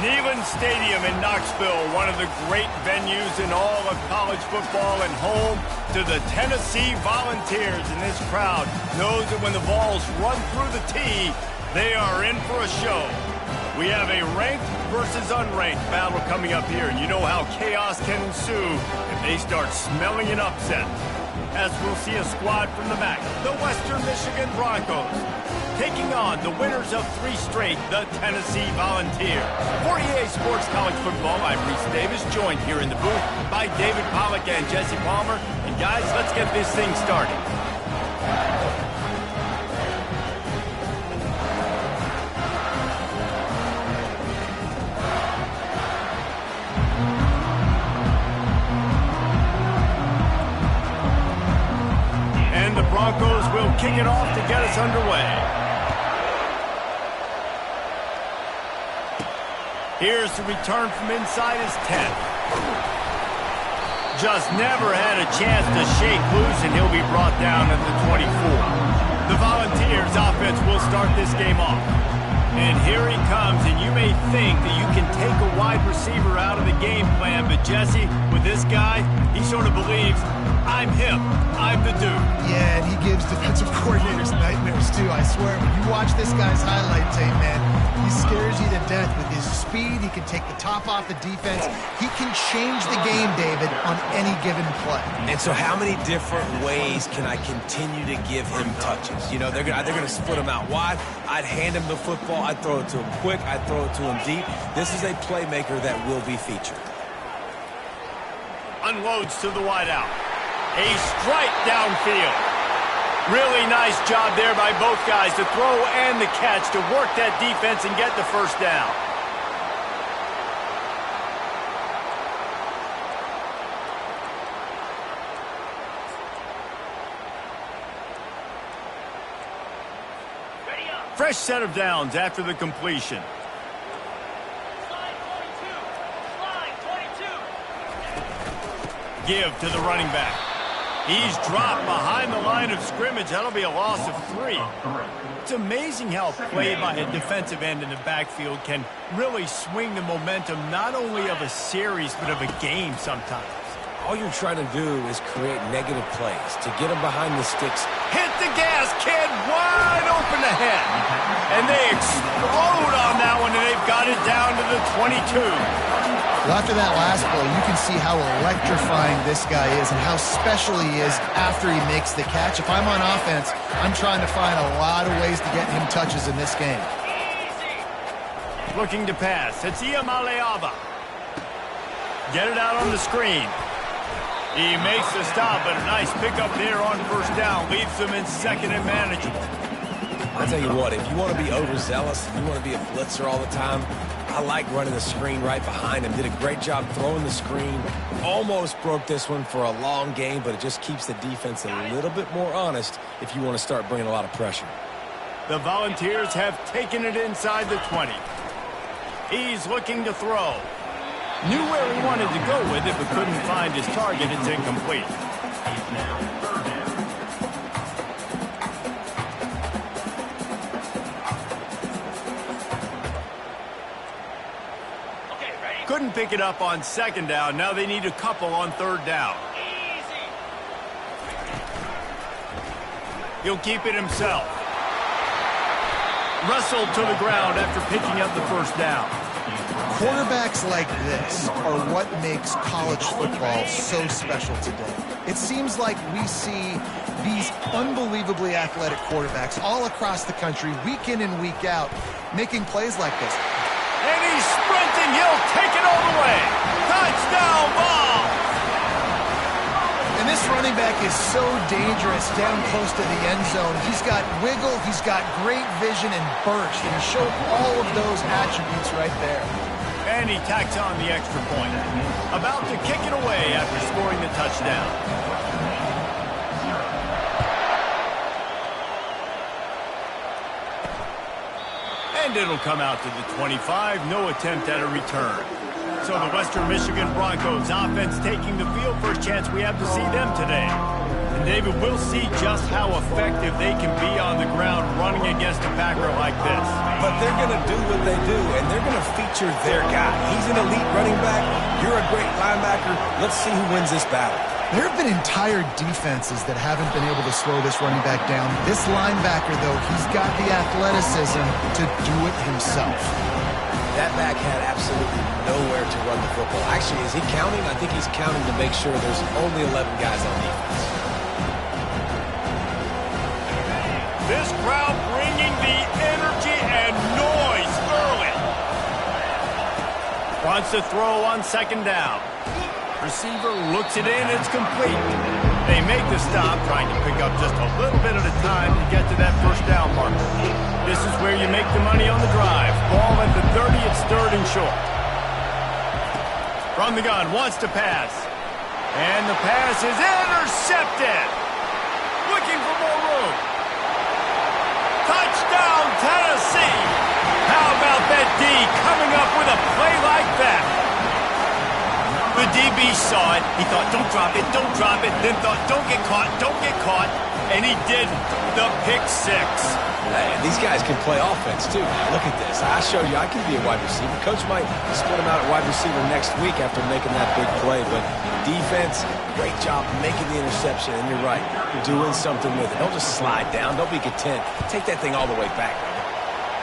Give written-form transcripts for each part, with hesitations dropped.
Neyland Stadium in Knoxville, one of the great venues in all of college football and home to the Tennessee Volunteers. And this crowd knows that when the balls run through the tee, they are in for a show. We have a ranked versus unranked battle coming up here, and you know how chaos can ensue if they start smelling an upset. As we'll see a squad from the MAC, the Western Michigan Broncos, taking on the winners of 3 straight, the Tennessee Volunteers. For EA Sports College Football, I'm Reese Davis, joined here in the booth by David Pollack and Jesse Palmer. And guys, let's get this thing started. And the Broncos will kick it off to get us underway. Here's the return from inside his 10. Just never had a chance to shake loose, and he'll be brought down at the 24. The Volunteers offense will start this game off. And here he comes, and you may think that you can take a wide receiver out of the game plan, but Jesse, with this guy, he sort of believes, I'm him, I'm the dude. Yeah, and he gives defensive coordinators nightmares too, I swear. When you watch this guy's highlight tape, man, he scares you to death with his speed. He can take the top off the defense. He can change the game, David, on any given play. And so how many different ways can I continue to give him touches? You know, they're going to split him out wide. I'd hand him the football. I'd throw it to him quick. I'd throw it to him deep. This is a playmaker that will be featured. Unloads to the wideout. A strike downfield. Really nice job there by both guys to throw and the catch to work that defense and get the first down. Fresh set of downs after the completion. Give to the running back. He's dropped behind the line of scrimmage. That'll be a loss of 3. It's amazing how play by a defensive end in the backfield can really swing the momentum not only of a series but of a game sometimes. All you're trying to do is create negative plays to get them behind the sticks. Hit the gas, kid, wide open ahead. And they explode on that one, and they've got it down to the 22. Well, after that last play, you can see how electrifying this guy is and how special he is after he makes the catch. If I'm on offense, I'm trying to find a lot of ways to get him touches in this game. Looking to pass. It's Iamaleava. Get it out on the screen. He makes the stop, but a nice pickup there on first down. Leaves them in second and manageable. I'll tell you what, if you want to be overzealous, if you want to be a blitzer all the time, I like running the screen right behind him. Did a great job throwing the screen. Almost broke this one for a long game, but it just keeps the defense a little bit more honest if you want to start bringing a lot of pressure. The Volunteers have taken it inside the 20. He's looking to throw. Knew where he wanted to go with it, but couldn't find his target. It's incomplete. Couldn't pick it up on second down. Now they need a couple on third down. He'll keep it himself. Wrestled to the ground after picking up the first down. Quarterbacks like this are what makes college football so special today. It seems like we see these unbelievably athletic quarterbacks all across the country, week in and week out, making plays like this. And he's sprinting. He'll take it all the way. Touchdown ball. And this running back is so dangerous down close to the end zone. He's got wiggle, he's got great vision and burst, and he showed all of those attributes right there. And he tacks on the extra point. About to kick it away after scoring the touchdown. And it'll come out to the 25. No attempt at a return. So the Western Michigan Broncos offense taking the field. First chance we have to see them today. And David, we'll see just how effective they can be on the ground running against a backer like this. But they're going to do what they do, and they're going to feature their guy. He's an elite running back. You're a great linebacker. Let's see who wins this battle. There have been entire defenses that haven't been able to slow this running back down. This linebacker, though, he's got the athleticism to do it himself. That back had absolutely nowhere to run the football. Actually, is he counting? I think he's counting to make sure there's only 11 guys on defense. This crowd bringing the energy and noise early. Wants to throw on second down. Receiver looks it in, it's complete. They make the stop, trying to pick up just a little bit at a time to get to that first down marker. This is where you make the money on the drive. Ball at the 30, it's third and short. From the gun, wants to pass. And the pass is intercepted. Looking for more room. Touchdown, Tennessee! How about that D coming up with a play like that? The DB saw it. He thought, don't drop it, then thought, don't get caught, and he did the pick six. Hey, these guys can play offense, too. Look at this. I showed you I can be a wide receiver. Coach might split him out at wide receiver next week after making that big play, but defense, great job making the interception, and you're right, doing something with it. Don't just slide down. Don't be content. Take that thing all the way back.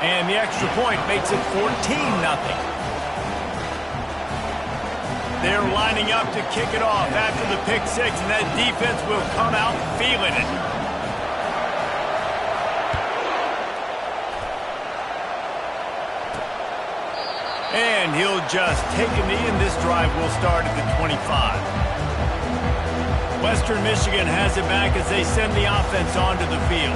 And the extra point makes it 14-0. They're lining up to kick it off after the pick six, and that defense will come out feeling it. And he'll just take a knee, and this drive will start at the 25. Western Michigan has it back as they send the offense onto the field.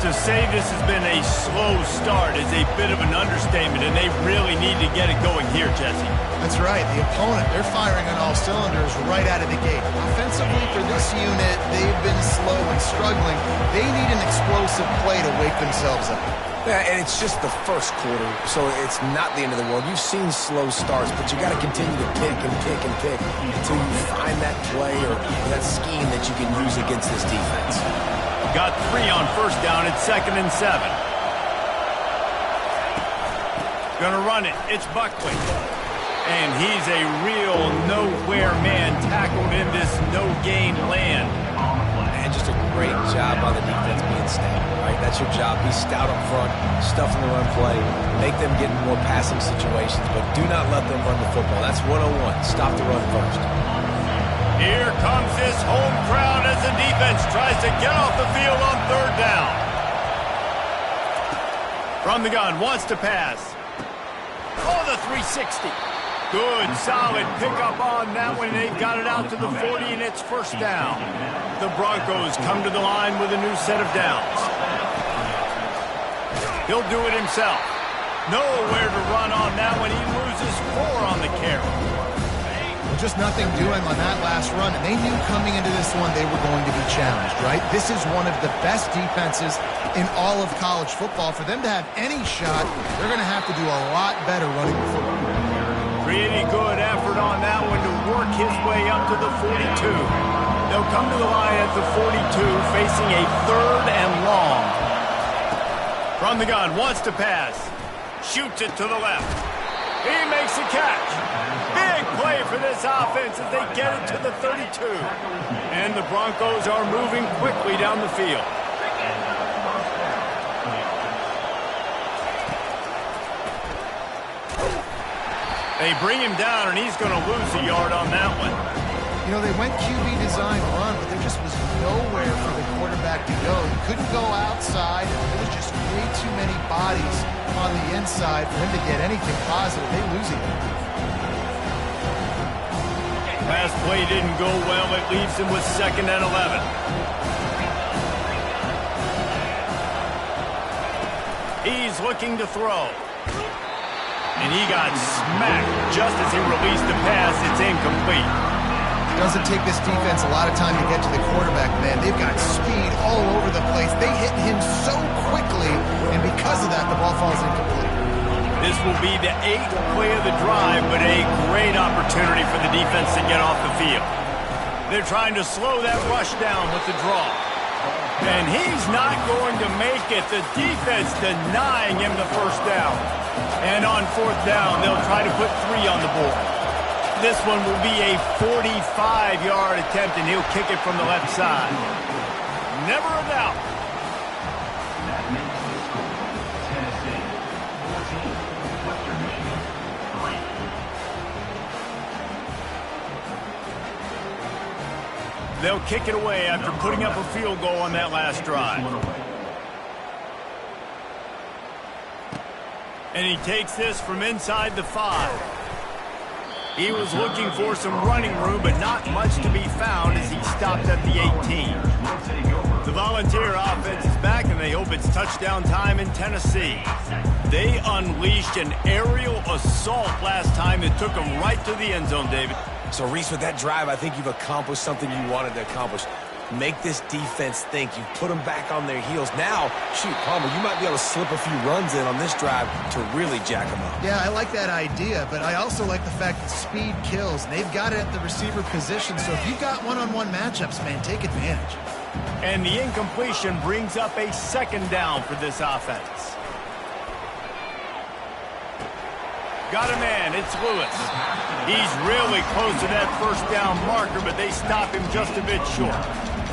To say this has been a slow start is a bit of an understatement, and they really need to get it going here, Jesse. That's right. The opponent, they're firing on all cylinders right out of the gate. Offensively, for this unit, they've been slow and struggling. They need an explosive play to wake themselves up. Yeah, and it's just the first quarter, so it's not the end of the world. You've seen slow starts, but you got to continue to pick and pick and pick until you find that play or that scheme that you can use against this defense. Got 3 on first down at 2nd and 7. Gonna run it. It's Buckley. And he's a real nowhere man tackled in this no-gain land. And just a great job by the defense being stout, right? That's your job. Be stout up front, stuff in the run play, make them get in more passing situations, but do not let them run the football. That's 101. Stop the run first. Here comes this home crowd as the defense tries to get off the field on third down. From the gun, wants to pass. Oh, the 360. Good, solid pickup on that one. They've got it out to the 40, and it's first down. The Broncos come to the line with a new set of downs. He'll do it himself. Nowhere to run on that one. He loses 4 on the carry. Just nothing doing on that last run, and they knew coming into this one they were going to be challenged, right? This is one of the best defenses in all of college football. For them to have any shot, they're going to have to do a lot better running the football. Pretty good effort on that one to work his way up to the 42. They'll come to the line at the 42, facing a 3rd and long. From the gun, wants to pass. Shoots it to the left. He makes a catch. Big play for this offense as they get it to the 32. And the Broncos are moving quickly down the field. They bring him down, and he's going to lose a yard on that one. You know, they went QB design run, but there just was nowhere for the quarterback to go. He couldn't go outside. There was just way too many bodies on the inside for him to get anything positive. They lose it. Pass play didn't go well. It leaves him with 2nd and 11. He's looking to throw. And he got smacked just as he released the pass. It's incomplete. Doesn't take this defense a lot of time to get to the quarterback, man. They've got speed all over the place. They hit him so quickly, and because of that, the ball falls incomplete. This will be the 8th play of the drive, but a great opportunity for the defense to get off the field. They're trying to slow that rush down with the draw. And he's not going to make it. The defense denying him the first down. And on fourth down, they'll try to put 3 on the board. This one will be a 45-yard attempt, and he'll kick it from the left side. Never a doubt. They'll kick it away after putting up a field goal on that last drive. And he takes this from inside the 5. He was looking for some running room, but not much to be found as he stopped at the 18. The Volunteer offense is back, and they hope it's touchdown time in Tennessee. They unleashed an aerial assault last time that took them right to the end zone, David. So, Reese, with that drive, I think you've accomplished something you wanted to accomplish. Make this defense think. You put them back on their heels. Now, shoot, Palmer, you might be able to slip a few runs in on this drive to really jack them up. Yeah, I like that idea, but I also like the fact that speed kills. And they've got it at the receiver position, so if you've got one-on-one matchups, man, take advantage. And the incompletion brings up a second down for this offense. Got a man, it's Lewis. He's really close to that first down marker, but they stop him just a bit short.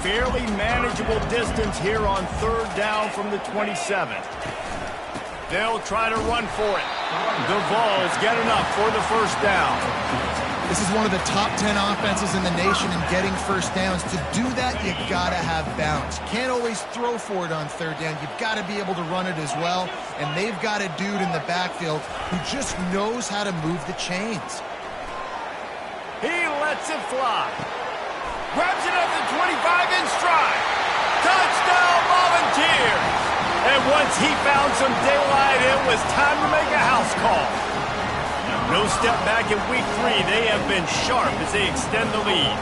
Fairly manageable distance here on third down from the 27. They'll try to run for it. The ball is good enough for the first down. This is one of the top 10 offenses in the nation in getting first downs. To do that, you gotta have balance. Can't always throw for it on third down. You've got to be able to run it as well. And they've got a dude in the backfield who just knows how to move the chains. He lets it fly. Grabs it at the 25 in stride. Touchdown Volunteers. And once he found some daylight, it was time to make a house call. No step back in week 3. They have been sharp as they extend the lead.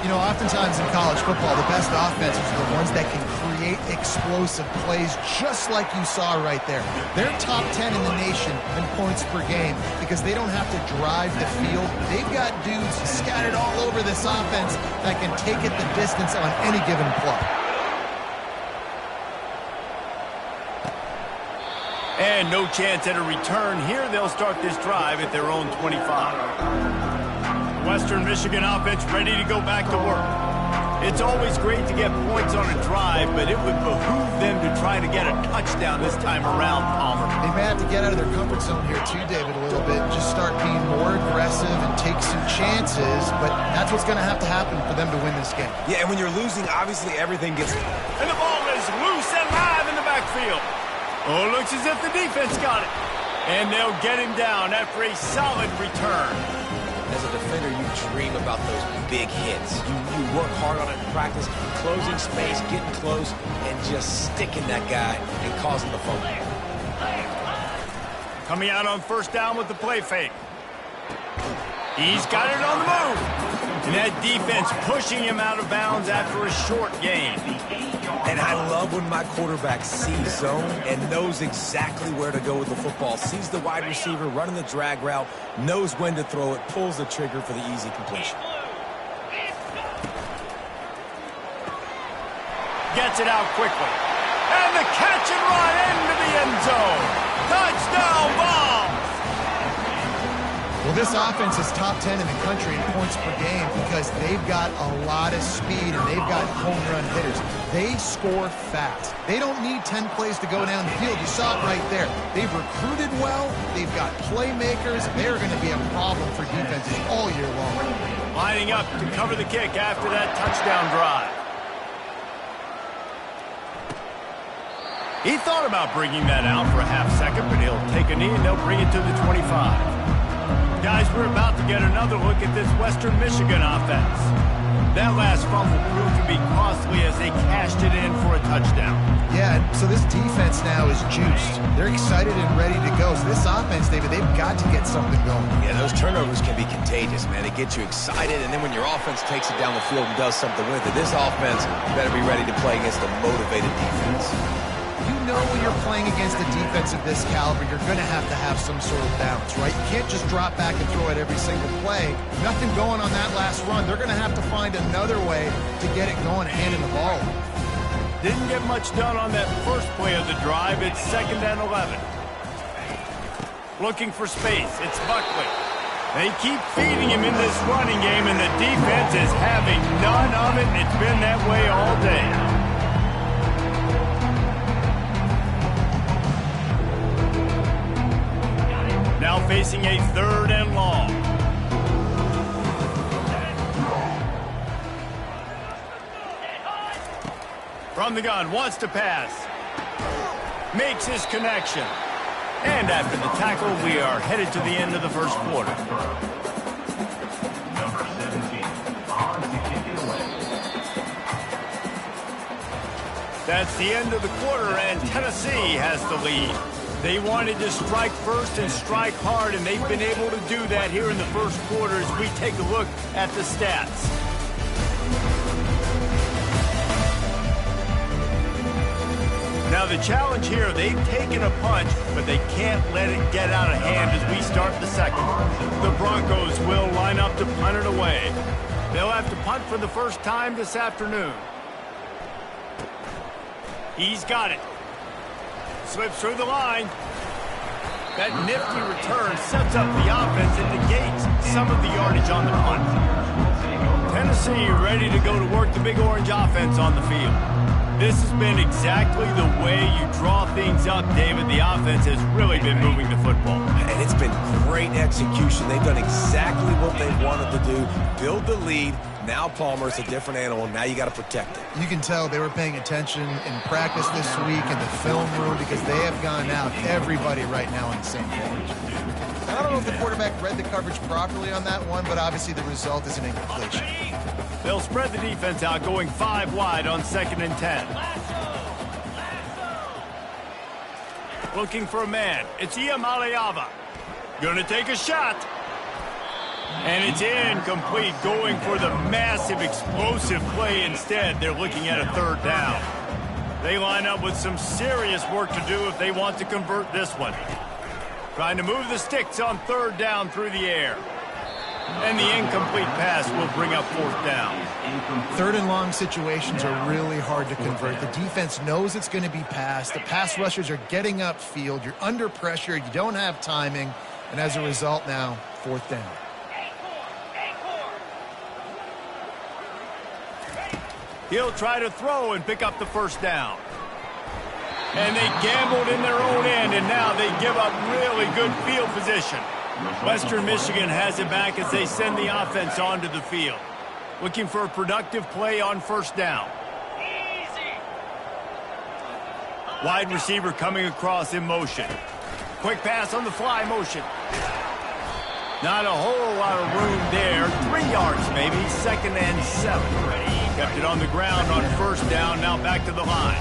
You know, oftentimes in college football, the best offenses are the ones that can create explosive plays just like you saw right there. They're top 10 in the nation in points per game because they don't have to drive the field. They've got dudes scattered all over this offense that can take it the distance on any given play. And no chance at a return here. They'll start this drive at their own 25. Western Michigan offense ready to go back to work. It's always great to get points on a drive, but it would behoove them to try to get a touchdown this time around, Palmer. They may have to get out of their comfort zone here too, David, a little bit. Just start being more aggressive and take some chances, but that's what's going to have to happen for them to win this game. Yeah, and when you're losing, obviously everything gets... And the ball is loose and live in the backfield. Oh, looks as if the defense got it. And they'll get him down after a solid return. As a defender, you dream about those big hits. You work hard on it in practice, closing space, getting close, and just sticking that guy and causing the fumble. Coming out on first down with the play fake. He's got it on the move. And that defense pushing him out of bounds after a short gain. And I love when my quarterback sees zone and knows exactly where to go with the football. Sees the wide receiver running the drag route, knows when to throw it, pulls the trigger for the easy completion. Gets it out quickly. And the catch and run into the end zone. Touchdown ball. Well, this offense is top 10 in the country in points per game because they've got a lot of speed and they've got home run hitters. They score fast. They don't need 10 plays to go down the field. You saw it right there. They've recruited well. They've got playmakers. They're going to be a problem for defenses all year long. Lining up to cover the kick after that touchdown drive. He thought about bringing that out for a half second, but he'll take a knee and they'll bring it to the 25. Guys, we're about to get another look at this Western Michigan offense. That last fumble proved to be costly as they cashed it in for a touchdown. Yeah, so this defense now is juiced. They're excited and ready to go. So this offense, David, they've got to get something going. Yeah, those turnovers can be contagious, man. They get you excited, and then when your offense takes it down the field and does something with it, this offense better be ready to play against a motivated defense. you know when you're playing against a defense of this caliber, you're going to have some sort of balance, right? You can't just drop back and throw it every single play. Nothing going on that last run. They're going to have to find another way to get it going, handing the ball. Didn't get much done on that first play of the drive. It's 2nd and 11. Looking for space. It's Buckley. They keep feeding him in this running game, and the defense is having none of it. It's been that way all day. Now facing a 3rd and long. From the gun, wants to pass. Makes his connection. And after the tackle, we are headed to the end of the first quarter. That's the end of the quarter, and Tennessee has the lead. They wanted to strike first and strike hard, and they've been able to do that here in the first quarter as we take a look at the stats. Now the challenge here, they've taken a punch, but they can't let it get out of hand as we start the second. The Broncos will line up to punt it away. They'll have to punt for the first time this afternoon. He's got it. Slips through the line. That nifty return sets up the offense and negates some of the yardage on the punt. Tennessee ready to go to work the Big Orange offense on the field. This has been exactly the way you draw things up, David. The offense has really been moving the football. And it's been great execution. They've done exactly what they wanted to do. Build the lead. Now Palmer's a different animal. Now you got to protect it. You can tell they were paying attention in practice this week in the film room because they have gone out, everybody right now on the same page. I don't know if the quarterback read the coverage properly on that one, but obviously the result is an incompletion. They'll spread the defense out, going 5 wide on 2nd and 10. Looking for a man. It's Iamaleava. Gonna take a shot. And it's incomplete, going for the massive explosive play instead. They're looking at a 3rd down. They line up with some serious work to do if they want to convert this one. Trying to move the sticks on 3rd down through the air. And the incomplete pass will bring up 4th down. 3rd and long situations are really hard to convert. The defense knows it's going to be passed. The pass rushers are getting upfield. You're under pressure. You don't have timing. And as a result now, 4th down. He'll try to throw and pick up the 1st down. And they gambled in their own end, and now they give up really good field position. Western Michigan has it back as they send the offense onto the field. Looking for a productive play on 1st down. Wide receiver coming across in motion. Quick pass on the fly motion. Not a whole lot of room there. 3 yards maybe. 2nd and 7. Kept it on the ground on 1st down. Now back to the line.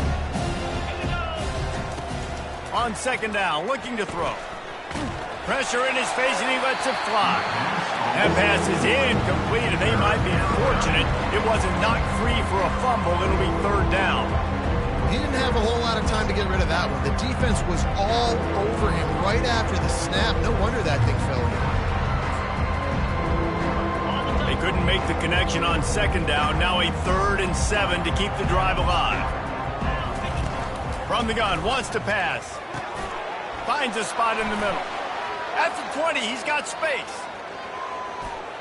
On 2nd down, looking to throw. Pressure in his face, and he lets it fly. That pass is incomplete, and they might be fortunate it wasn't knocked free for a fumble. It'll be 3rd down. He didn't have a whole lot of time to get rid of that one. The defense was all over him right after the snap. No wonder that thing fell in. They couldn't make the connection on 2nd down. Now a 3rd and 7 to keep the drive alive. From the gun, wants to pass. Finds a spot in the middle. At the 20, he's got space.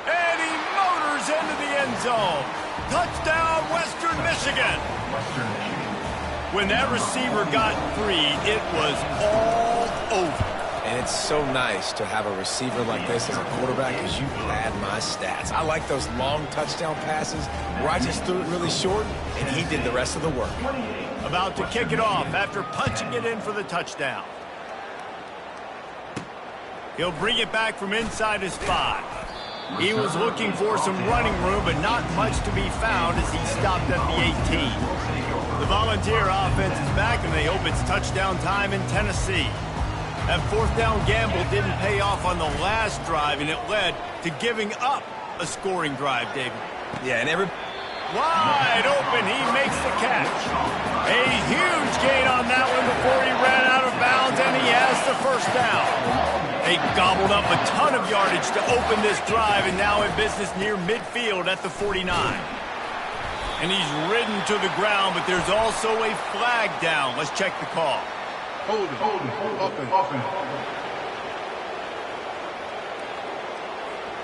And he motors into the end zone. Touchdown, Western Michigan. When that receiver got free, it was all over. And it's so nice to have a receiver like this as a quarterback because you pad my stats. I like those long touchdown passes where I just threw it really short, and he did the rest of the work. About to kick it off after punching it in for the touchdown. He'll bring it back from inside his 5. He was looking for some running room, but not much to be found as he stopped at the 18. The Volunteer offense is back, and they hope it's touchdown time in Tennessee. That 4th down gamble didn't pay off on the last drive, and it led to giving up a scoring drive, David. Yeah, and wide open, he makes the catch. A huge gain on that one a ton of yardage to open this drive, and now in business near midfield at the 49. And he's ridden to the ground, but there's also a flag down. Let's check the call. Hold it.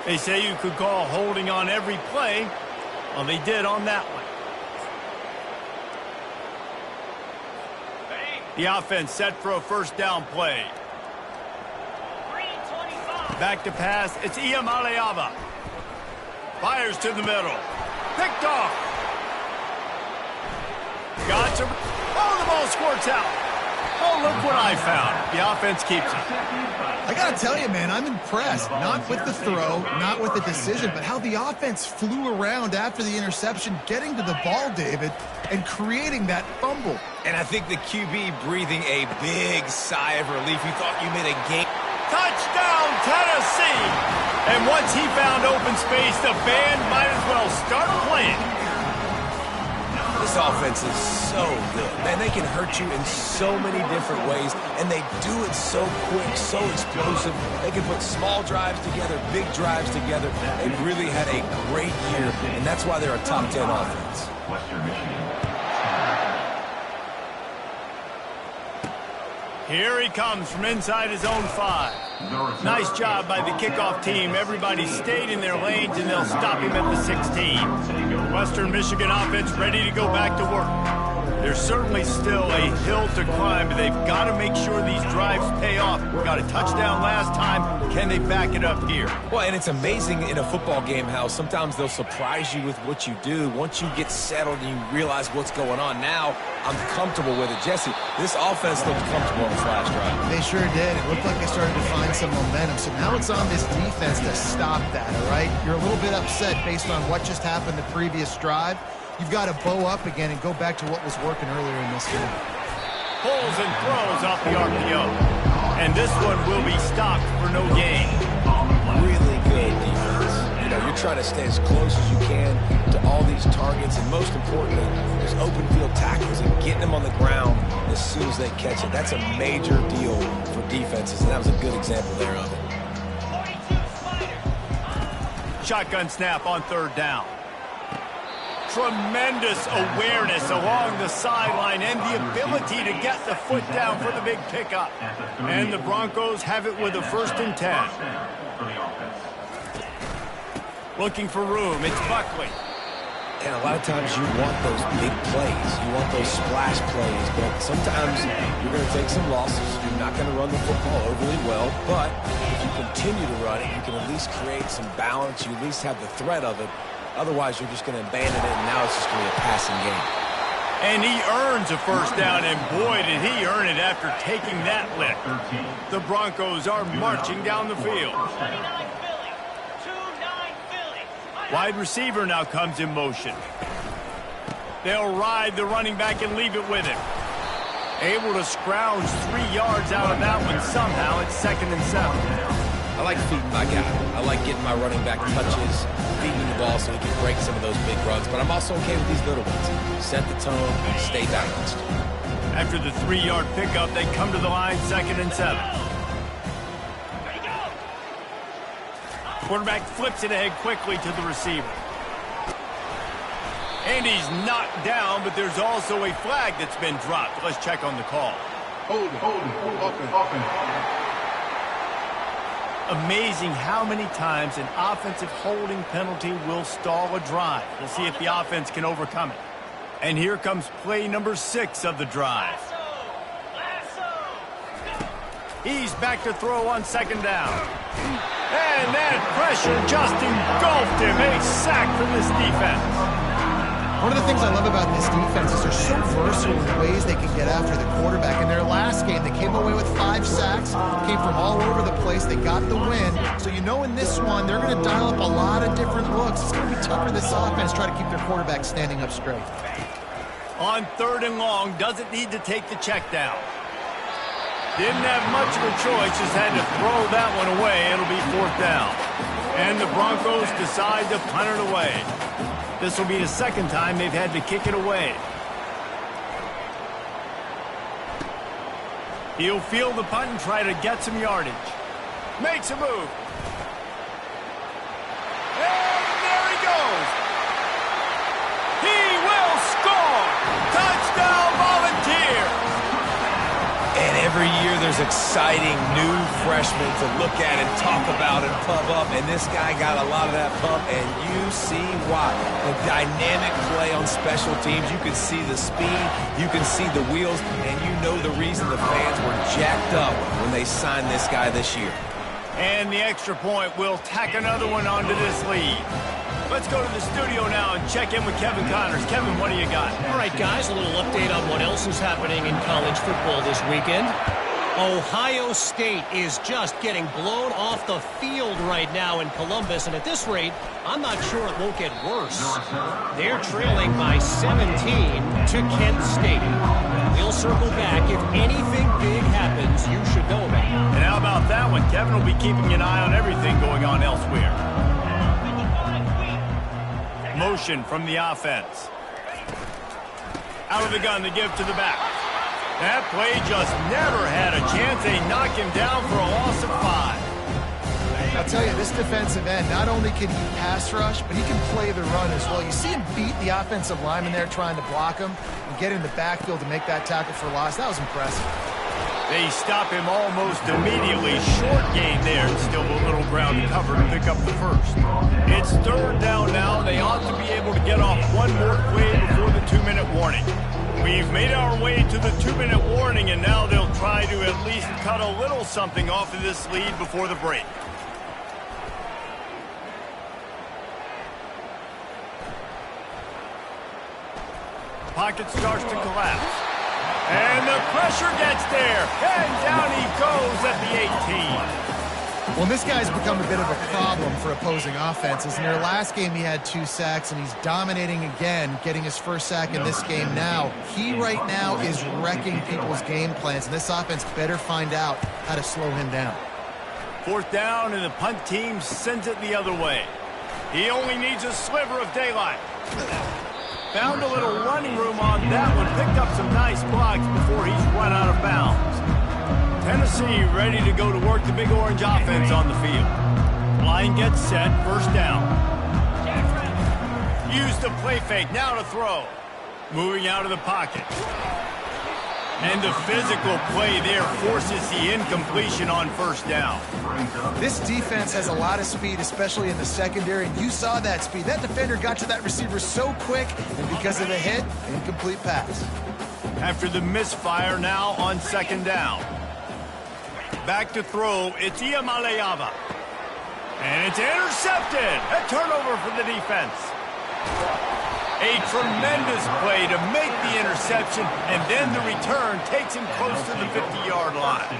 They say you could call holding on every play. Well, they did on that one. The offense set for a first down play. Back to pass. It's Iamaleava. Fires to the middle. Picked off. Got to... Oh, the ball squirts out. Oh, look what I found. The offense keeps it. I got to tell you, man, I'm impressed. Not with the throw, not with the decision, but how the offense flew around after the interception, getting to the ball, David, and creating that fumble. And I think the QB breathing a big sigh of relief. He thought you made a game. Touchdown, Tennessee! And once he found open space, the band might as well start playing. This offense is so good. Man, they can hurt you in so many different ways, and they do it so quick, so explosive. They can put small drives together, big drives together. They really had a great year, and that's why they're a top 10 offense. Here he comes from inside his own 5. Nice job by the kickoff team. Everybody stayed in their lanes, and they'll stop him at the 16. Western Michigan offense ready to go back to work. There's certainly still a hill to climb, but they've got to make sure these drives pay off. Got a touchdown last time. Can they back it up here? Well, and it's amazing in a football game how sometimes they'll surprise you with what you do. Once you get settled and you realize what's going on, now I'm comfortable with it. Jesse, this offense looked comfortable on this last drive. They sure did. It looked like they started to find some momentum. So now it's on this defense to stop that, all right? You're a little bit upset based on what just happened the previous drive. You've got to bow up again and go back to what was working earlier in this game. Pulls and throws off the RPO. And this one will be stopped for no gain. Really good defense. You know, you're trying to stay as close as you can to all these targets, and most importantly, there's open field tackles and getting them on the ground as soon as they catch it. That's a major deal for defenses, and that was a good example there of it. Shotgun snap on third down. Tremendous awareness along the sideline and the ability to get the foot down for the big pickup. And the Broncos have it with a 1st and 10. Looking for room. It's Buckley. And a lot of times you want those big plays. You want those splash plays. But sometimes you're going to take some losses. You're not going to run the football overly well. But if you continue to run it, you can at least create some balance. You at least have the threat of it. Otherwise, you're just going to abandon it, and now it's just going to be a passing game. And he earns a first down, and boy, did he earn it after taking that lick. The Broncos are marching down the field. Wide receiver now comes in motion. They'll ride the running back and leave it with him. Able to scrounge 3 yards out of that one somehow. It's 2nd and 7. I like feeding my guy. I like getting my running back touches, feeding the ball so he can break some of those big runs. But I'm also okay with these little ones. Set the tone, stay balanced. After the 3-yard pickup, they come to the line, 2nd and 7. Quarterback flips it ahead quickly to the receiver. And he's knocked down, but there's also a flag that's been dropped. Let's check on the call. Hold it. Amazing how many times an offensive holding penalty will stall a drive. We'll see if the offense can overcome it. And here comes play number 6 of the drive. He's back to throw on 2nd down. And that pressure just engulfed him. A sack from this defense. One of the things I love about this defense is they're so versatile in the ways they can get after the quarterback. In their last game, they came away with 5 sacks, came from all over the place. They got the win. So you know in this one, they're going to dial up a lot of different looks. It's going to be tough for this offense try to keep their quarterback standing up straight. On 3rd and long, doesn't need to take the check down. Didn't have much of a choice, just had to throw that one away. It'll be 4th down. And the Broncos decide to punt it away. This will be the 2nd time they've had to kick it away. He'll field the punt and try to get some yardage. Makes a move. And there he goes. He will score. Touchdown Volunteers. And every year there's exciting new freshmen to look at and talk about and pump up. And this guy got a lot of that pump, and you see why. The dynamic play on special teams. You can see the speed. You can see the wheels. And you know the reason the fans were jacked up when they signed this guy this year. And the extra point will tack another one onto this lead. Let's go to the studio now and check in with Kevin Connors. Kevin, what do you got? All right, guys, a little update on what else is happening in college football this weekend. Ohio State is just getting blown off the field right now in Columbus, and at this rate, I'm not sure it won't get worse. They're trailing by 17 to Kent State. We'll circle back. If anything big happens, you should know about it. And how about that one? Kevin will be keeping an eye on everything going on elsewhere. Motion from the offense. Out of the gun to give to the back. That play just never had a chance. They knock him down for a loss of 5. I'll tell you, this defensive end, not only can he pass rush, but he can play the run as well. You see him beat the offensive lineman there trying to block him and get in the backfield to make that tackle for loss. That was impressive. They stop him almost immediately. Short gain there. Still a little ground to cover to pick up the first. It's third down now. They ought to be able to get off one more play before the 2-minute warning. We've made our way to the 2-minute warning, and now they'll try to at least cut a little something off of this lead before the break. Pocket starts to collapse. And the pressure gets there. And down he goes at the 18. Well, this guy's become a bit of a problem for opposing offenses. In their last game, he had 2 sacks, and he's dominating again, getting his first sack in this game now. He right now is wrecking people's game plans, and this offense better find out how to slow him down. Fourth down, and the punt team sends it the other way. He only needs a sliver of daylight. Found a little running room on that one. Picked up some nice blocks before he's run out of bounds. Tennessee ready to go to work the Big Orange offense on the field. Line gets set. First down. Use the play fake. Now to throw. Moving out of the pocket. And the physical play there forces the incompletion on first down. This defense has a lot of speed, especially in the secondary, and you saw that speed. That defender got to that receiver so quick, and because of the hit, incomplete pass. After the misfire, now on second down. Back to throw, it's Iamaleava. And it's intercepted. A turnover for the defense. A tremendous play to make the interception, and then the return takes him close to the 50-yard line.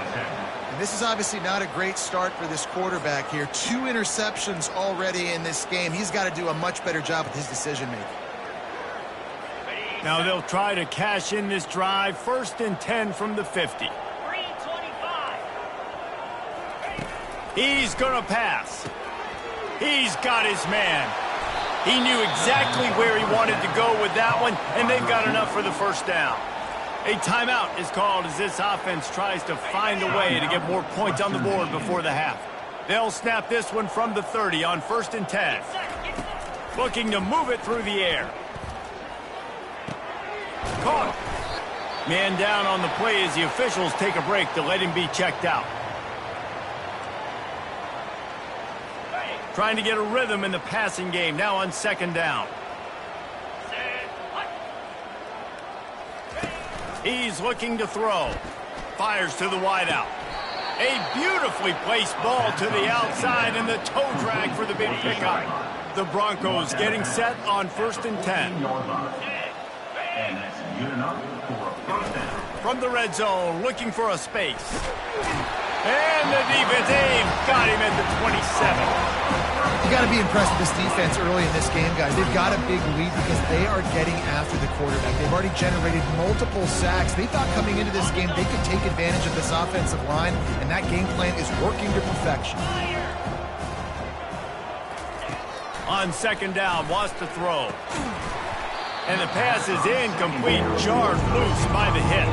And this is obviously not a great start for this quarterback here. 2 interceptions already in this game. He's got to do a much better job with his decision-making. Now they'll try to cash in this drive. First and 10 from the 50. He's going to pass. He's got his man. He knew exactly where he wanted to go with that one, and they've got enough for the first down. A timeout is called as this offense tries to find a way to get more points on the board before the half. They'll snap this one from the 30 on first and 10. Looking to move it through the air. Caught. Man down on the play as the officials take a break to let him be checked out. Trying to get a rhythm in the passing game, now on second down. He's looking to throw. Fires to the wideout. A beautifully placed ball to the outside, and the toe drag for the big pickup. The Broncos getting set on first and 10. From the red zone, looking for a space. And the defense got him at the 27. You got to be impressed with this defense early in this game, guys. They've got a big lead because they are getting after the quarterback. They've already generated multiple sacks. They thought coming into this game they could take advantage of this offensive line, and that game plan is working to perfection. On second down, wants to throw. And the pass is incomplete, jarred loose by the hit.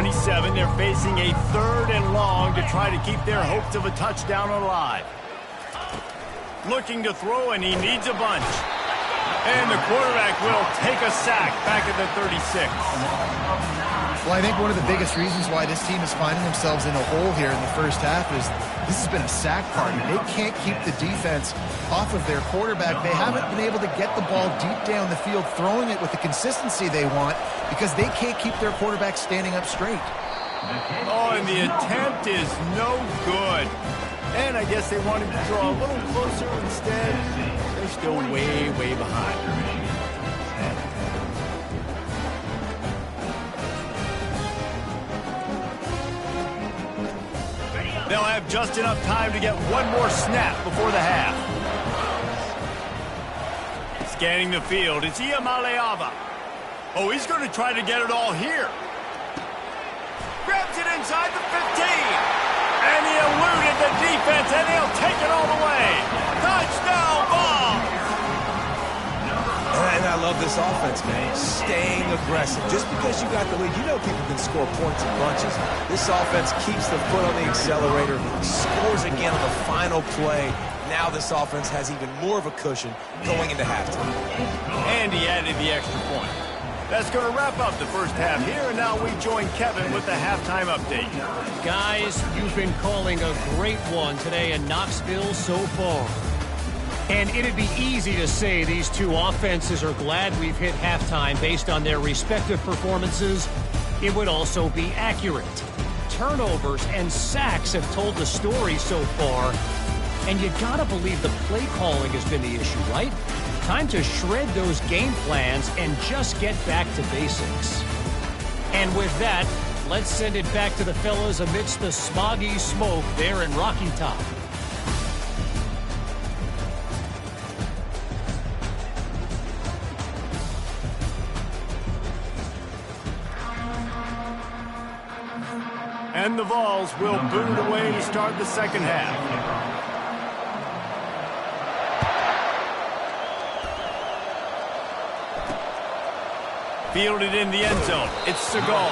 27. They're facing a 3rd and long to try to keep their hopes of a touchdown alive. Looking to throw, and he needs a bunch. And the quarterback will take a sack back at the 36. Well, I think one of the biggest reasons why this team is finding themselves in a hole here in the first half is this has been a sack party. They can't keep the defense off of their quarterback. They haven't been able to get the ball deep down the field, throwing it with the consistency they want because they can't keep their quarterback standing up straight. Oh, and the attempt is no good. And I guess they wanted to draw a little closer instead. They're still way, way behind. They'll have just enough time to get one more snap before the half. Scanning the field, it's Iamaleava. Oh, he's going to try to get it all here. Grabs it inside the 15. And he eluded the defense, and he'll take it all the way. Touchdown ball! And I love this offense, man. Staying aggressive. Just because you got the lead, you know people can score points in bunches. This offense keeps the foot on the accelerator, scores again on the final play. Now this offense has even more of a cushion going into halftime. And he added the extra point. That's going to wrap up the first half here, and now we join Kevin with the halftime update. Guys, you've been calling a great one today in Knoxville so far. And it'd be easy to say these two offenses are glad we've hit halftime based on their respective performances. It would also be accurate. Turnovers and sacks have told the story so far. And you gotta believe the play calling has been the issue, right? Time to shred those game plans and just get back to basics. And with that, let's send it back to the fellas amidst the smoggy smoke there in Rocky Top. And the Vols will boot it away to start the second half. Fielded in the end zone. It's Seagal.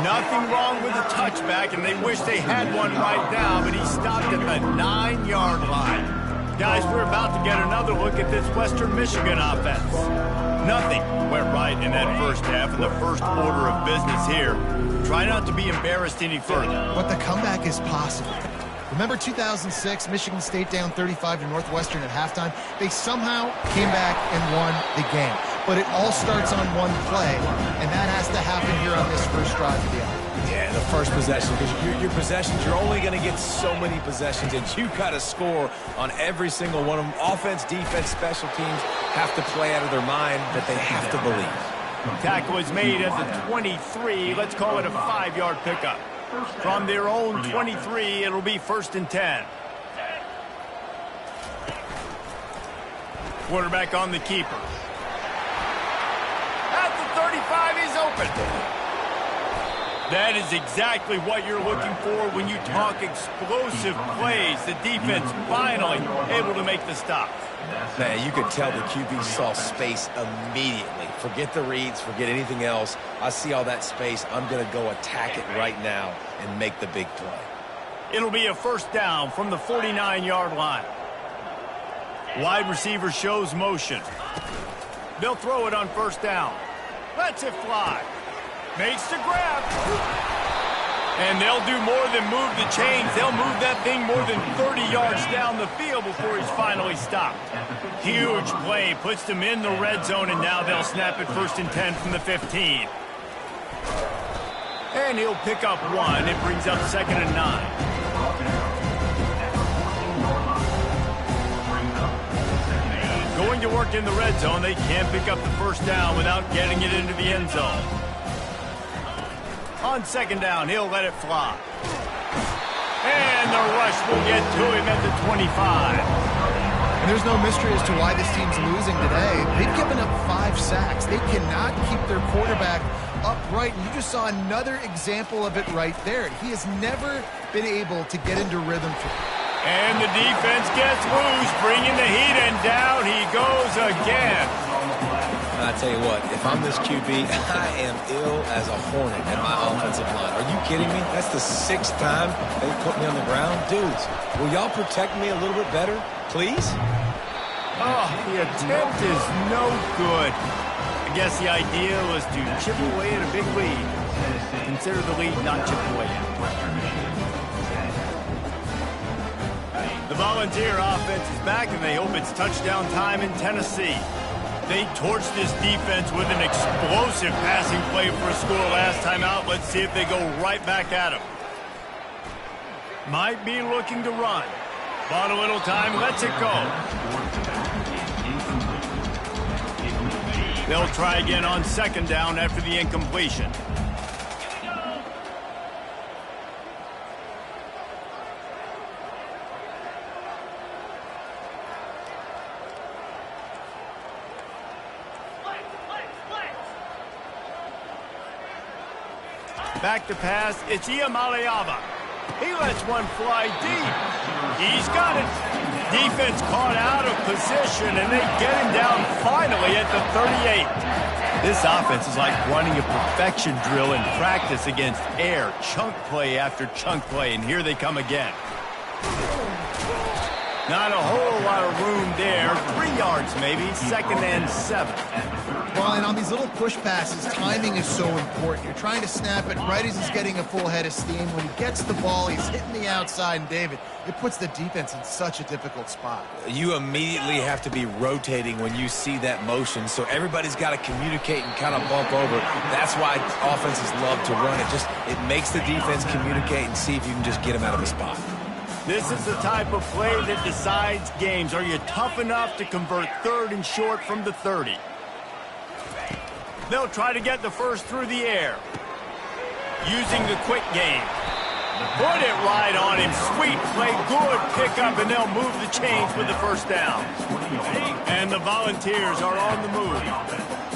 Nothing wrong with the touchback, and they wish they had one right now, but he stopped at the 9-yard line. Guys, we're about to get another look at this Western Michigan offense. Nothing went right in that first half, in the first order of business here. Try not to be embarrassed any further. But the comeback is possible. Remember 2006, Michigan State down 35 to Northwestern at halftime? They somehow came back and won the game. But it all starts on one play, and that has to happen here on this first drive of the offense. Yeah, the first possession, because your possessions, you're only going to get so many possessions, and you got to score on every single one of them. Offense, defense, special teams have to play out of their mind that they have to believe. Tackle is made at the 23. Let's call it a 5-yard pickup. From their own 23, it'll be 1st and 10. Quarterback on the keeper. At the 35, he's open. That is exactly what you're looking for when you talk explosive plays. The defense finally able to make the stop. Man, you could tell the QB saw space immediately. Forget the reads, forget anything else. I see all that space. I'm going to go attack it right now and make the big play. It'll be a 1st down from the 49-yard line. Wide receiver shows motion. They'll throw it on 1st down. Lets it fly. Makes the grab. And they'll do more than move the chains. They'll move that thing more than 30 yards down the field before he's finally stopped. Huge play. Puts them in the red zone, and now they'll snap it 1st and 10 from the 15. And he'll pick up 1. It brings up 2nd and 9. Going to work in the red zone. They can't pick up the 1st down without getting it into the end zone. On 2nd down, he'll let it fly. And the rush will get to him at the 25. And there's no mystery as to why this team's losing today. They've given up 5 sacks. They cannot keep their quarterback upright. And you just saw another example of it right there. He has never been able to get into rhythm. And the defense gets loose, bringing the heat, and down he goes again. And I tell you what, if I'm this QB, I am ill as a hornet at my offensive line. Are you kidding me? That's the 6th time they put me on the ground. Dudes, will y'all protect me a little bit better, please? Oh, the attempt is no good. I guess the idea was to chip away at a big lead. Consider the lead not chipped away at. The Volunteer offense is back, and they hope it's touchdown time in Tennessee. They torched this defense with an explosive passing play for a score last time out. Let's see if they go right back at him. Might be looking to run. Bought a little time, lets it go. They'll try again on 2nd down after the incompletion. Back to pass, it's Iamaleava. He lets one fly deep. He's got it. Defense caught out of position, and they get him down finally at the 38. This offense is like running a perfection drill in practice against air. Chunk play after chunk play, and here they come again. Not a whole lot of room there. 3 yards maybe, 2nd and 7. Well, and on these little push passes, timing is so important. You're trying to snap it right as he's getting a full head of steam. When he gets the ball, he's hitting the outside, and David, it puts the defense in such a difficult spot. You immediately have to be rotating when you see that motion, so everybody's got to communicate and kind of bump over. That's why offenses love to run it. It makes the defense communicate and see if you can just get him out of the spot. This is the type of play that decides games. Are you tough enough to convert 3rd and short from the 30? They'll try to get the first through the air. Using the quick game. Put it right on him. Sweet play, good pickup, and they'll move the chains with the 1st down. And the Volunteers are on the move.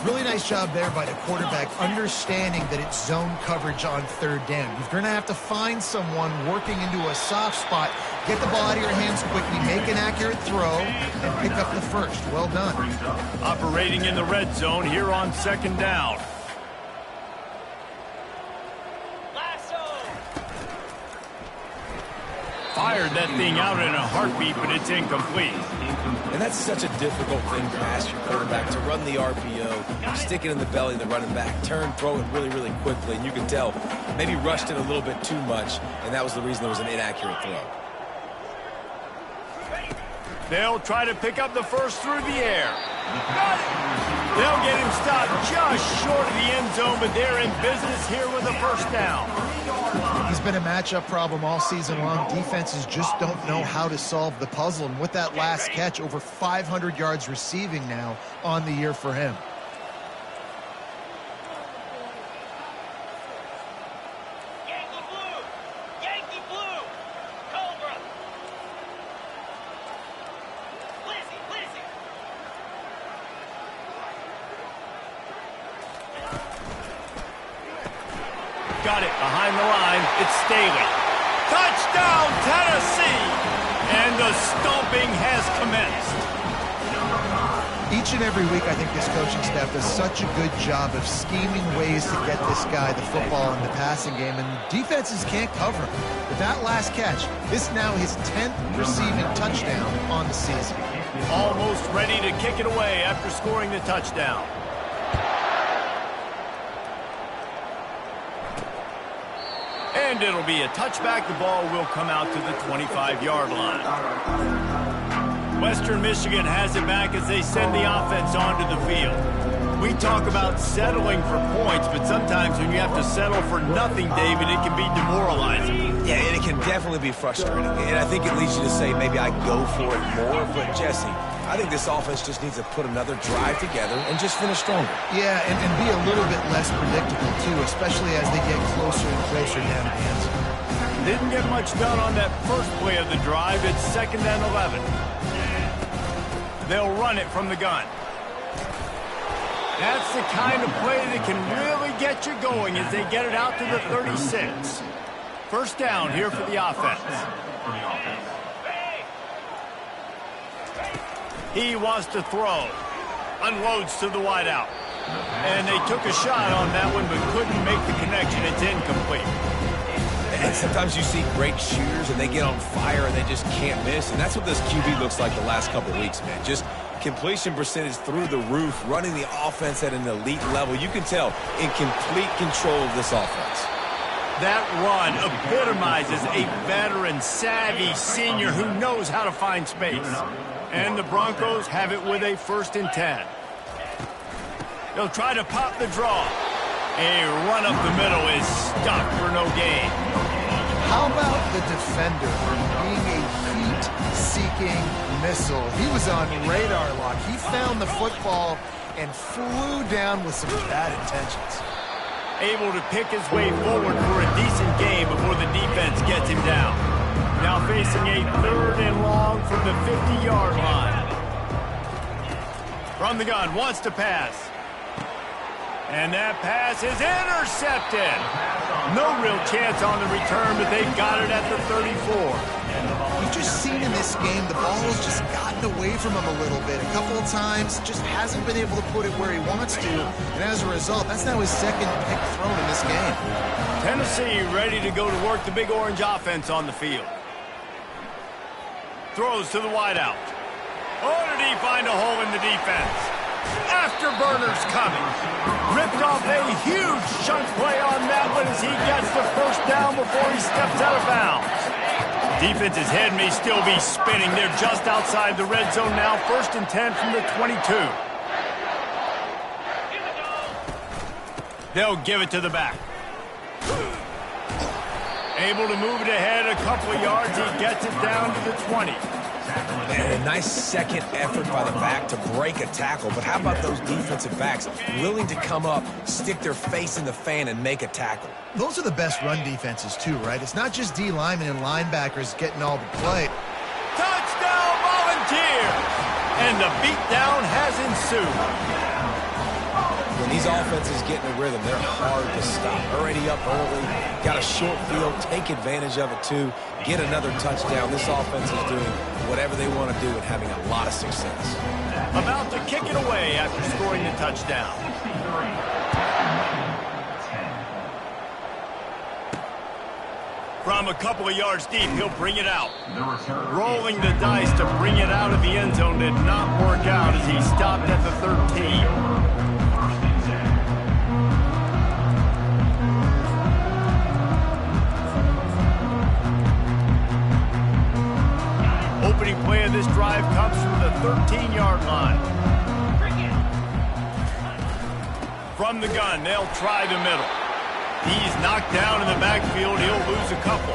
Really nice job there by the quarterback, understanding that it's zone coverage on 3rd down. You're going to have to find someone working into a soft spot, get the ball out of your hands quickly, make an accurate throw, and pick up the first. Well done. Operating in the red zone here on 2nd down. Fired that thing out in a heartbeat, but it's incomplete. And that's such a difficult thing to ask your quarterback, to run the RPO, stick it in the belly of the running back, turn, throw it really, really quickly. And you can tell, maybe rushed it a little bit too much, and that was the reason there was an inaccurate throw. They'll try to pick up the first through the air. They'll get him stopped just short of the end zone, but they're in business here with a 1st down. He's been a matchup problem all season long. Defenses just don't know how to solve the puzzle. And with that last catch, over 500 yards receiving now on the year for him. Yankee Blue! Yankee Blue! Cobra! Blizzy! Blizzy! Got it behind the line. It's Staley. Touchdown, Tennessee! And the stomping has commenced. Each and every week, I think this coaching staff does such a good job of scheming ways to get this guy the football in the passing game, and defenses can't cover him. With that last catch, this now his 10th receiving touchdown on the season. Almost ready to kick it away after scoring the touchdown. And it'll be a touchback. The ball will come out to the 25-yard line. Western Michigan has it back as they send the offense onto the field. We talk about settling for points, but sometimes when you have to settle for nothing, David, it can be demoralizing. Yeah, and it can definitely be frustrating. And I think it leads you to say maybe I go for it more. But, Jesse, I think this offense just needs to put another drive together and just finish stronger. Yeah, and be a little bit less predictable, too, especially as they get closer and closer down the end zone. Didn't get much done on that first play of the drive. It's 2nd and 11. They'll run it from the gun. That's the kind of play that can really get you going as they get it out to the 36. 1st down here for the offense. He wants to throw. Unloads to the wideout. And they took a shot on that one, but couldn't make the connection. It's incomplete. And sometimes you see great shooters, and they get on fire, and they just can't miss. And that's what this QB looks like the last couple of weeks, man. Just completion percentage through the roof, running the offense at an elite level. You can tell in complete control of this offense. That run epitomizes a veteran, savvy senior who knows how to find space. And the Broncos have it with a 1st and 10. They'll try to pop the draw. A run up the middle is stopped for no gain. How about the defender being a heat-seeking missile? He was on radar lock. He found the football and flew down with some bad intentions. Able to pick his way forward for a decent game before the defense gets him down. Now facing a 3rd and long from the 50-yard line. From the gun, wants to pass. And that pass is intercepted. No real chance on the return, but they've got it at the 34. We've just seen in this game the ball has just gotten away from him a little bit. A couple of times, just hasn't been able to put it where he wants to. And as a result, that's now his 2nd pick thrown in this game. Tennessee ready to go to work the Big Orange offense on the field. Throws to the wideout. Oh, did he find a hole in the defense? Afterburners coming. Ripped off a huge chunk play on that one as he gets the 1st down before he steps out of bounds. Defense's head may still be spinning. They're just outside the red zone now. 1st and 10 from the 22. They'll give it to the back. Able to move it ahead a couple of yards. He gets it down to the 20. And a nice second effort by the back to break a tackle. But how about those defensive backs willing to come up, stick their face in the fan, and make a tackle? Those are the best run defenses, too, right? It's not just D linemen and linebackers getting all the play. Touchdown, Volunteers! And the beatdown has ensued. When these offenses get in a rhythm, they're hard to stop. Already up early, got a short field, take advantage of it too, get another touchdown. This offense is doing whatever they want to do and having a lot of success. About to kick it away after scoring the touchdown. From a couple of yards deep, he'll bring it out. Rolling the dice to bring it out of the end zone did not work out as he stopped at the 13. Opening play of this drive comes from the 13-yard line. From the gun, they'll try the middle. He's knocked down in the backfield. He'll lose a couple.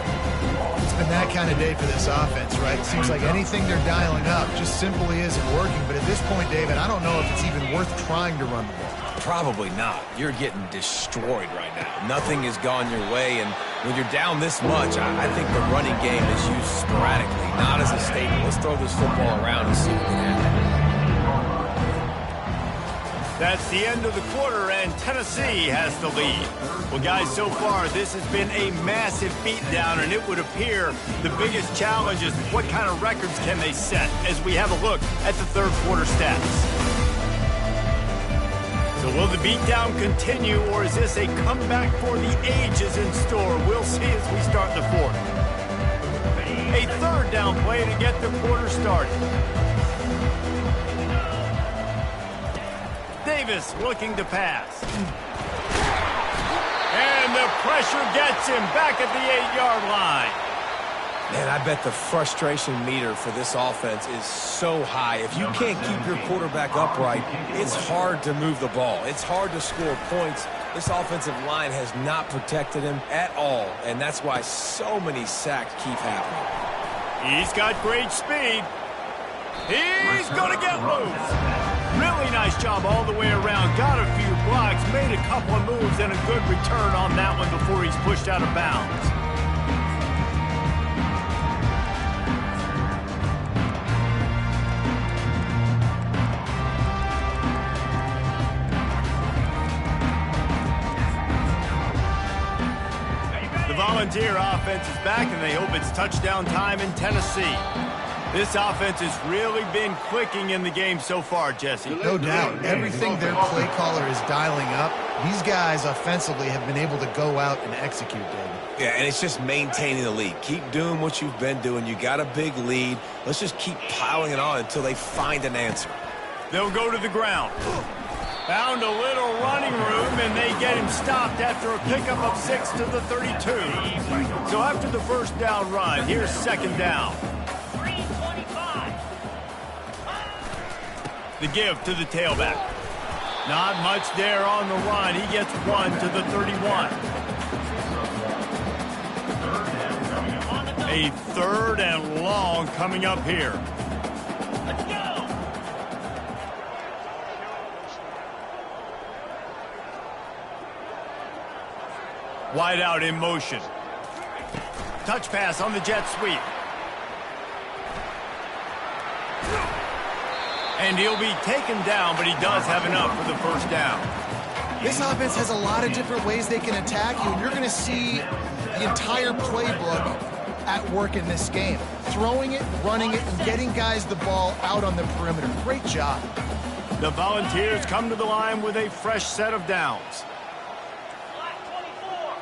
It's been that kind of day for this offense, right? It seems like anything they're dialing up just simply isn't working. But at this point, David, I don't know if it's even worth trying to run the ball. Probably not. You're getting destroyed right now. Nothing has gone your way, and when you're down this much, I think the running game is used sporadically, not as a staple. Let's throw this football around and see what can happen. That's the end of the quarter, and Tennessee has the lead. Well, guys, so far, this has been a massive beatdown, and it would appear the biggest challenge is what kind of records can they set as we have a look at the 3rd quarter stats. So will the beatdown continue, or is this a comeback for the ages in store? We'll see as we start the 4th. A 3rd down play to get the quarter started. Davis looking to pass. And the pressure gets him back at the 8-yard line. Man, I bet the frustration meter for this offense is so high. If you can't keep your quarterback upright, it's hard to move the ball. It's hard to score points. This offensive line has not protected him at all, and that's why so many sacks keep happening. He's got great speed. He's going to get loose. Really nice job all the way around. Got a few blocks, made a couple of moves, and a good return on that one before he's pushed out of bounds. The Volunteer offense is back, and they hope it's touchdown time in Tennessee. This offense has really been clicking in the game so far, Jesse. No doubt. Everything their play caller is dialing up, these guys offensively have been able to go out and execute, David. Yeah, and it's just maintaining the lead. Keep doing what you've been doing. You got a big lead. Let's just keep piling it on until they find an answer. They'll go to the ground. Found a little running room, and they get him stopped after a pickup of 6 to the 32. So after the first down run, here's second down. 325. The give to the tailback. Not much there on the run. He gets 1 to the 31. A third and long coming up here. Let's go. Wide out in motion. Touch pass on the jet sweep. And he'll be taken down, but he does have enough for the first down. This offense has a lot of different ways they can attack you, and you're going to see the entire playbook at work in this game. Throwing it, running it, and getting guys the ball out on the perimeter. Great job. The Volunteers come to the line with a fresh set of downs. Black 24.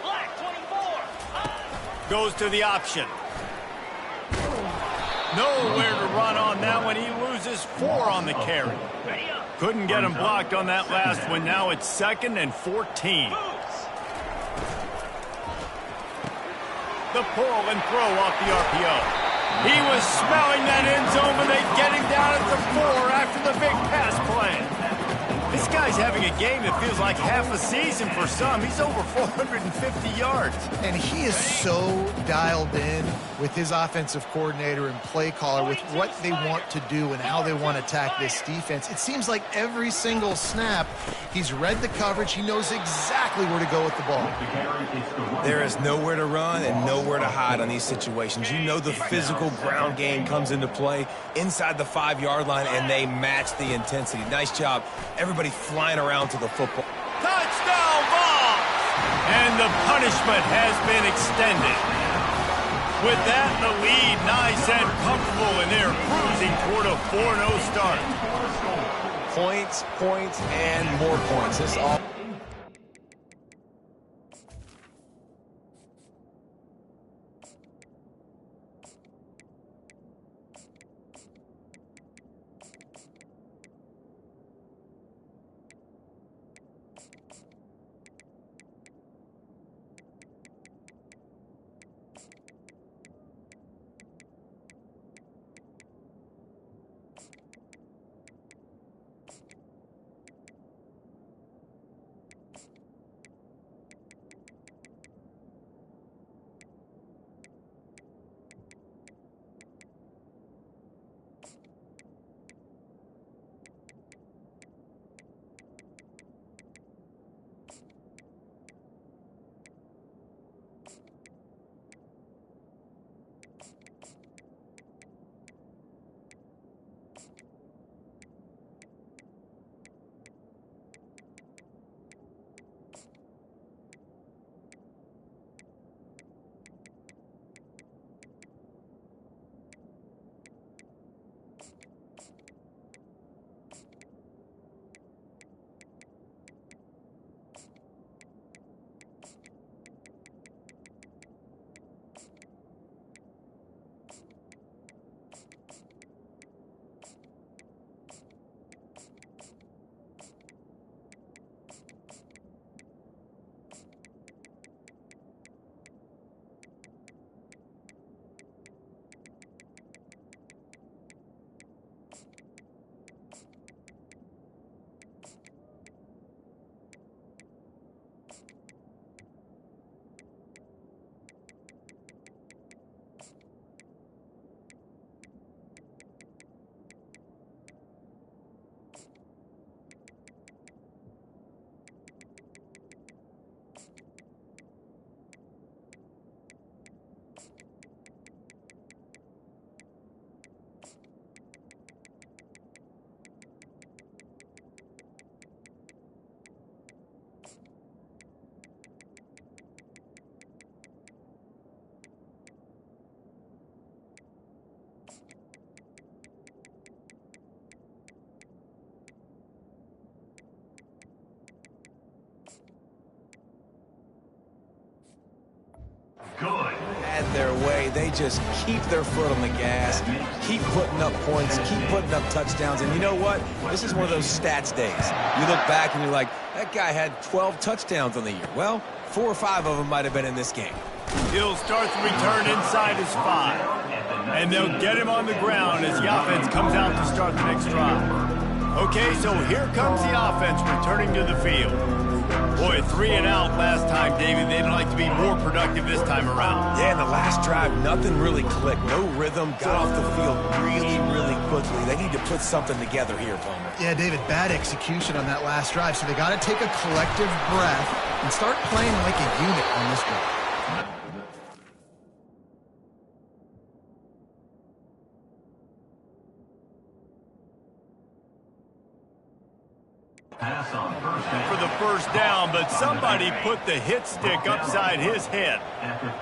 Black 24. Goes to the option. Nowhere to run on that one. He loses 4 on the carry. Ready up. Couldn't get him blocked on that last one. Now it's 2nd and 14. The pull and throw off the RPO. He was smelling that end zone, but they get him down at the 4 after the big pass play. This guy's having a game that feels like half a season for some. He's over 450 yards. And he is so dialed in with his offensive coordinator and play caller with what they want to do and how they want to attack this defense. It seems like every single snap, he's read the coverage. He knows exactly where to go with the ball. There is nowhere to run and nowhere to hide on these situations. You know the physical ground game comes into play inside the 5-yard line, and they match the intensity. Nice job. Everybody flying around to the football. Touchdown ball! And the punishment has been extended. With that, the lead nice and comfortable, and they're cruising toward a 4-0 start. Points, points, and more points. This all. had their way. They just keep their foot on the gas, keep putting up points, keep putting up touchdowns. And you know what? This is one of those stats days. You look back and you're like, that guy had 12 touchdowns on the year. Well, 4 or 5 of them might have been in this game. He'll start the return inside his 5. And they'll get him on the ground as the offense comes out to start the next drive. Okay, so here comes the offense returning to the field. Boy, 3 and out last time, David. They'd like to be more productive this time around. Yeah, in the last drive, nothing really clicked. No rhythm, got off the field really, really quickly. They need to put something together here, Palmer. Yeah, David, bad execution on that last drive, so they got to take a collective breath and start playing like a unit on this one. For the first down, but somebody put the hit stick upside his head.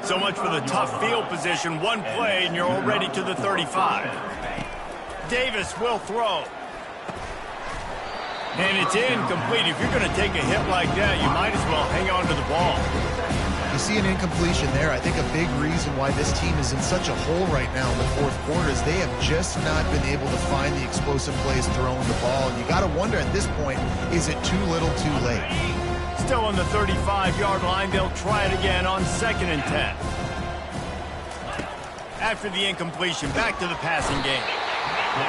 So much for the tough field position. One play, and you're already to the 35. Davis will throw. And it's incomplete. If you're going to take a hit like that, you might as well hang on to the ball. You see an incompletion there. I think a big reason why this team is in such a hole right now in the fourth quarter is they have just not been able to find the explosive plays throwing the ball. And you got to wonder at this point, is it too little too late? Still on the 35-yard line. They'll try it again on 2nd and 10. After the incompletion, back to the passing game.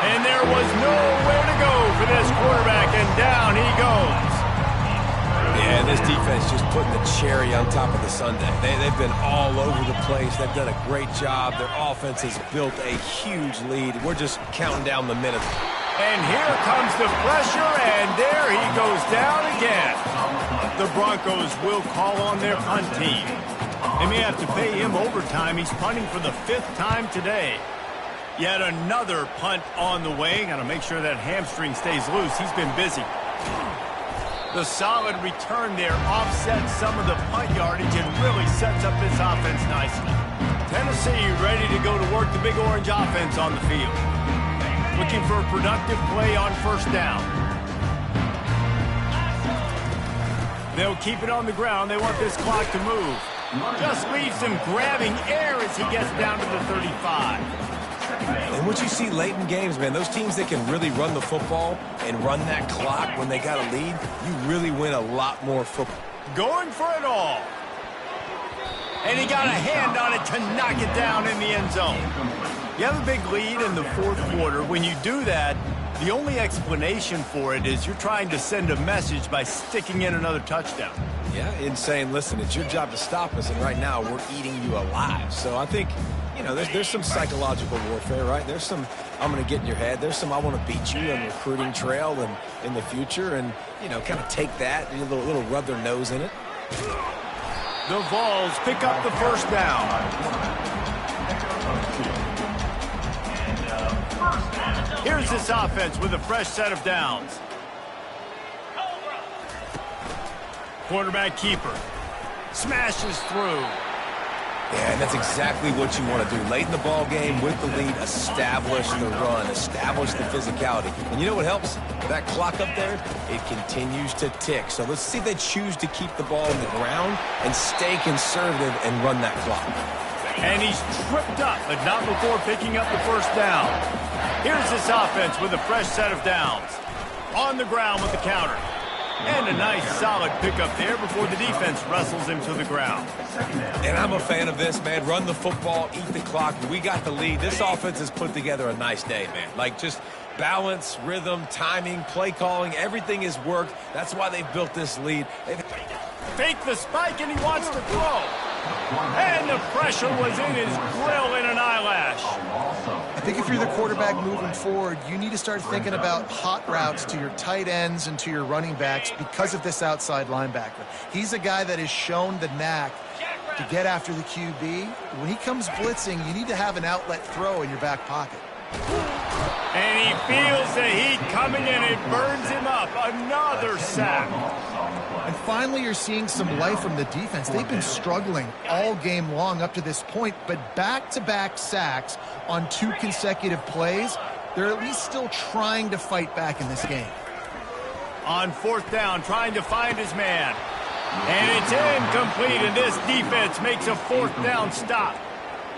And there was nowhere to go for this quarterback, and down he goes. Yeah, this defense just putting the cherry on top of the sundae. They've been all over the place. They've done a great job. Their offense has built a huge lead. We're just counting down the minutes. And here comes the pressure, and there he goes down again. The Broncos will call on their punt team. They may have to pay him overtime. He's punting for the 5th time today. Yet another punt on the way. Got to make sure that hamstring stays loose. He's been busy. The solid return there offsets some of the punt yardage and really sets up this offense nicely. Tennessee ready to go to work the Big Orange offense on the field. Looking for a productive play on 1st down. They'll keep it on the ground. They want this clock to move. Just leaves him grabbing air as he gets down to the 35. And what you see late in games, man, those teams that can really run the football and run that clock when they got a lead, you really win a lot more football. Going for it all. And he got a hand on it to knock it down in the end zone. You have a big lead in the 4th quarter. When you do that, the only explanation for it is you're trying to send a message by sticking in another touchdown. Yeah, and saying, listen, it's your job to stop us, and right now we're eating you alive. So I think, you know, there's some psychological warfare, right? There's some, I'm going to get in your head. There's some, I want to beat you on the recruiting trail and in the future, and, you know, kind of take that, a little rub their nose in it. The Vols pick up the 1st down. Here's this offense with a fresh set of downs. Quarterback keeper. Smashes through. Yeah, and that's exactly what you want to do. Late in the ball game with the lead, establish the run, establish the physicality. And you know what helps? That clock up there, it continues to tick. So let's see if they choose to keep the ball in the ground and stay conservative and run that clock. And he's tripped up, but not before picking up the 1st down. Here's this offense with a fresh set of downs. On the ground with the counter. And a nice, solid pickup there before the defense wrestles him to the ground. And I'm a fan of this, man. Run the football, eat the clock. We got the lead. This offense has put together a nice day, man. Like, just balance, rhythm, timing, play calling, everything has worked. That's why they've built this lead. Fake the spike, and he wants to throw. And the pressure was in his grill in an eyelash. I think if you're the quarterback moving forward, you need to start thinking about hot routes to your tight ends and to your running backs because of this outside linebacker. He's a guy that has shown the knack to get after the QB. When he comes blitzing, you need to have an outlet throw in your back pocket. And he feels the heat coming in. It burns him up. Another sack. And finally, you're seeing some life from the defense. They've been struggling all game long up to this point, but back-to-back sacks on 2 consecutive plays, they're at least still trying to fight back in this game. On 4th down, trying to find his man. And it's incomplete, and this defense makes a 4th down stop.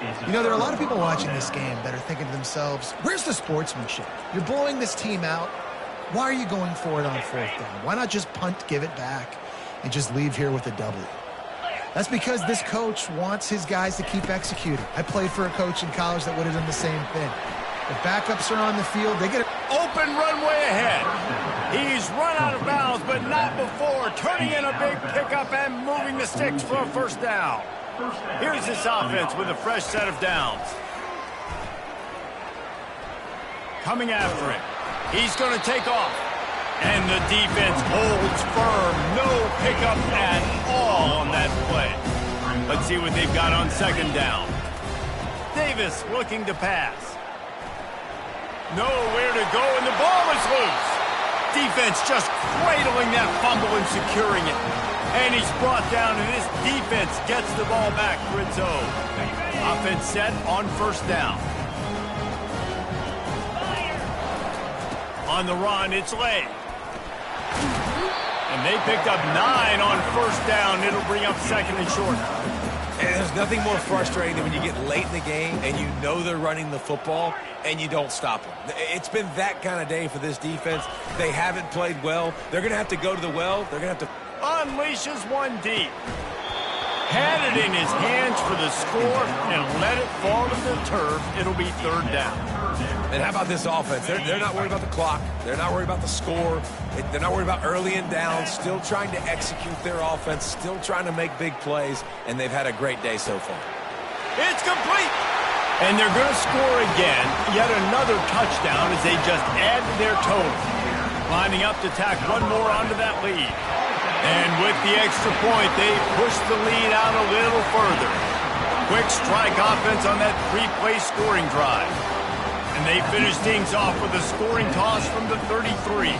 You know, there are a lot of people watching this game that are thinking to themselves, where's the sportsmanship? You're blowing this team out. Why are you going for it on 4th down? Why not just punt, give it back, and just leave here with a W? That's because this coach wants his guys to keep executing. I played for a coach in college that would have done the same thing. The backups are on the field. They get open runway ahead. He's run out of bounds, but not before turning in a big pickup and moving the sticks for a 1st down. Here's this offense with a fresh set of downs. Coming after him. He's going to take off. And the defense holds firm. No pickup at all on that play. Let's see what they've got on 2nd down. Davis looking to pass. Nowhere to go, and the ball is loose. Defense just cradling that fumble and securing it. And he's brought down, and this defense gets the ball back for its own. Offense set on 1st down. On the run, it's Lay. And they picked up 9 on 1st down. It'll bring up 2nd and short. And there's nothing more frustrating than when you get late in the game and you know they're running the football and you don't stop them. It's been that kind of day for this defense. They haven't played well. They're going to have to go to the well. They're going to have to unleashes one deep. Had it in his hands for the score and let it fall to the turf. It'll be 3rd down. And how about this offense? They're not worried about the clock. They're not worried about the score. They're not worried about early and down. Still trying to execute their offense. Still trying to make big plays. And they've had a great day so far. It's complete. And they're going to score again. Yet another touchdown as they just add to their total. Lining up to tack one more onto that lead. And with the extra point, they push the lead out a little further. Quick strike offense on that 3-play scoring drive. And they finish things off with a scoring toss from the 33.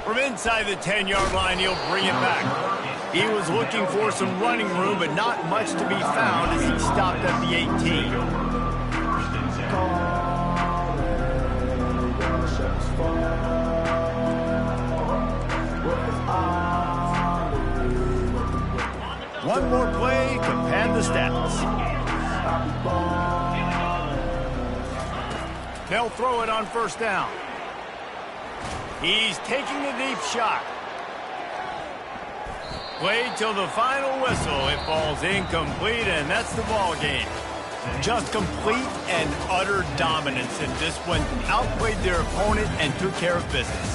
From inside the 10-yard line, he'll bring it back. He was looking for some running room, but not much to be found as he stopped at the 18. One more play to pad the stats. They'll throw it on 1st down. He's taking a deep shot. Played till the final whistle. It falls incomplete, and that's the ball game. Just complete and utter dominance in this one. Outplayed their opponent and took care of business.